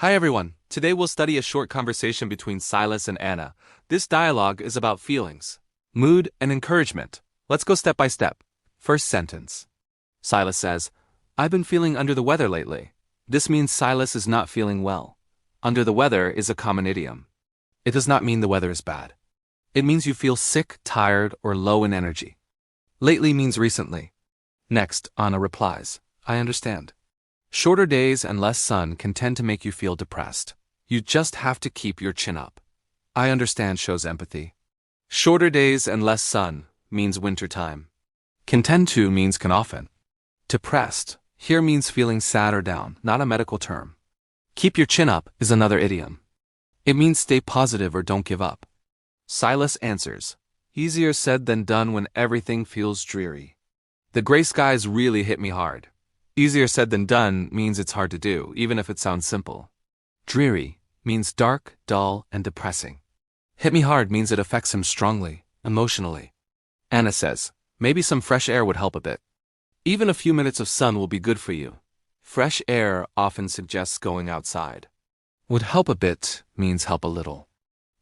Hi everyone, today we'll study a short conversation between Silas and Anna. This dialogue is about feelings, mood, and encouragement. Let's go step by step. First sentence. Silas says, I've been feeling under the weather lately. This means Silas is not feeling well. Under the weather is a common idiom. It does not mean the weather is bad. It means you feel sick, tired, or low in energy. Lately means recently. Next, Anna replies, I understand. Shorter days and less sun can tend to make you feel depressed. You just have to keep your chin up. I understand shows empathy. Shorter days and less sun means winter time. Can tend to means can often. Depressed here means feeling sad or down, not a medical term. Keep your chin up is another idiom. It means stay positive or don't give up. Silas answers, easier said than done when everything feels dreary. The gray skies really hit me hard. Easier said than done means it's hard to do, even if it sounds simple. Dreary means dark, dull, and depressing. Hit me hard means it affects him strongly, emotionally. Anna says, maybe some fresh air would help a bit. Even a few minutes of sun will be good for you. Fresh air often suggests going outside. Would help a bit means help a little.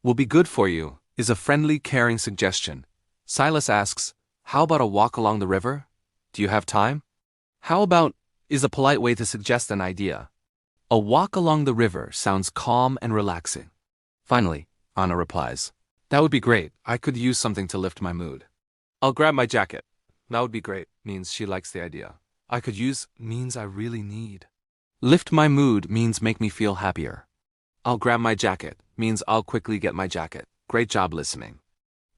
Will be good for you is a friendly, caring suggestion. Silas asks, how about a walk along the river? Do you have time? How about is a polite way to suggest an idea. A walk along the river sounds calm and relaxing. Finally, Anna replies, that would be great. I could use something to lift my mood. I'll grab my jacket. That would be great means she likes the idea. I could use means I really need. Lift my mood means make me feel happier. I'll grab my jacket means I'll quickly get my jacket. Great job listening.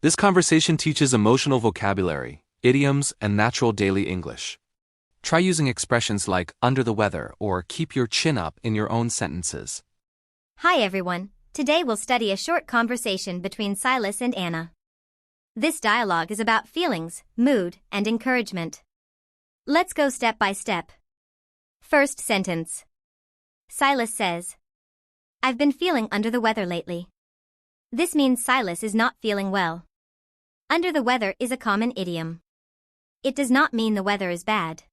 This conversation teaches emotional vocabulary, idioms, and natural daily English. Try using expressions like under the weather or keep your chin up in your own sentences. Hi everyone, today we'll study a short conversation between Silas and Anna. This dialogue is about feelings, mood, and encouragement. Let's go step by step. First sentence. Silas says, I've been feeling under the weather lately. This means Silas is not feeling well. Under the weather is a common idiom. It does not mean the weather is bad.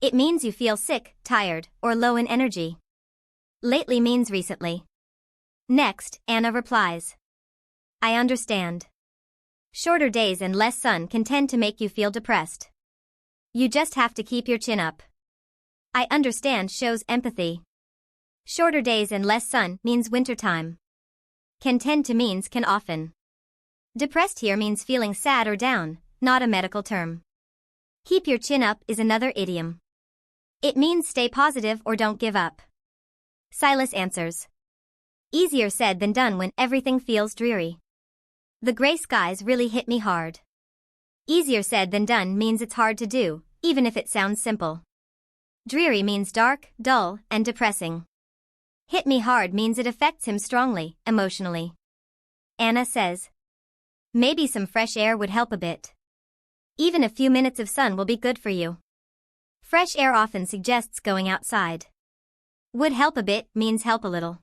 It means you feel sick, tired, or low in energy. Lately means recently. Next, Anna replies, I understand. Shorter days and less sun can tend to make you feel depressed. You just have to keep your chin up. I understand shows empathy. Shorter days and less sun means wintertime. Can tend to means can often. Depressed here means feeling sad or down, not a medical term. Keep your chin up is another idiom. It means stay positive or don't give up. Silas answers, easier said than done when everything feels dreary. The gray skies really hit me hard. Easier said than done means it's hard to do, even if it sounds simple. Dreary means dark, dull, and depressing. Hit me hard means it affects him strongly, emotionally. Anna says, maybe some fresh air would help a bit. Even a few minutes of sun will be good for you. Fresh air often suggests going outside. Would help a bit means help a little.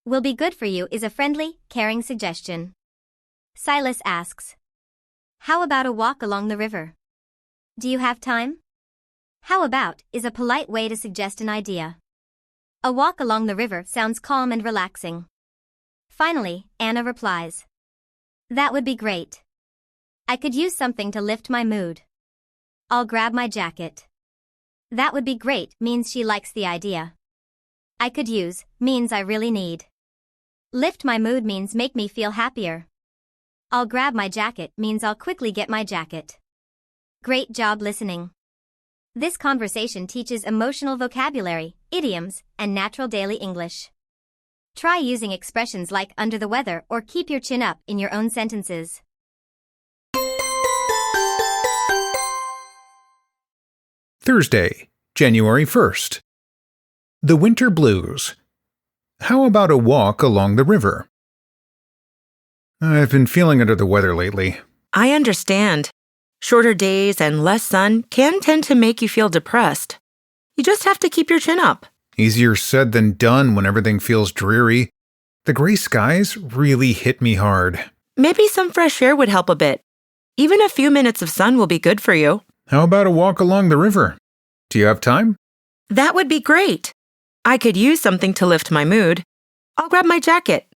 Will be good for you is a friendly, caring suggestion. Silas asks, how about a walk along the river? Do you have time? How about is a polite way to suggest an idea. A walk along the river sounds calm and relaxing. Finally, Anna replies, that would be great. I could use something to lift my mood. I'll grab my jacket. That would be great means she likes the idea. I could use means I really need. Lift my mood means make me feel happier. I'll grab my jacket means I'll quickly get my jacket. Great job listening. This conversation teaches emotional vocabulary, idioms, and natural daily English. Try using expressions like under the weather or keep your chin up in your own sentences. Thursday, January 1st. The Winter Blues. How about a walk along the river? I've been feeling under the weather lately. I understand. Shorter days and less sun can tend to make you feel depressed. You just have to keep your chin up. Easier said than done when everything feels dreary. The gray skies really hit me hard. Maybe some fresh air would help a bit. Even a few minutes of sun will be good for you. How about a walk along the river? Do you have time? That would be great. I could use something to lift my mood. I'll grab my jacket.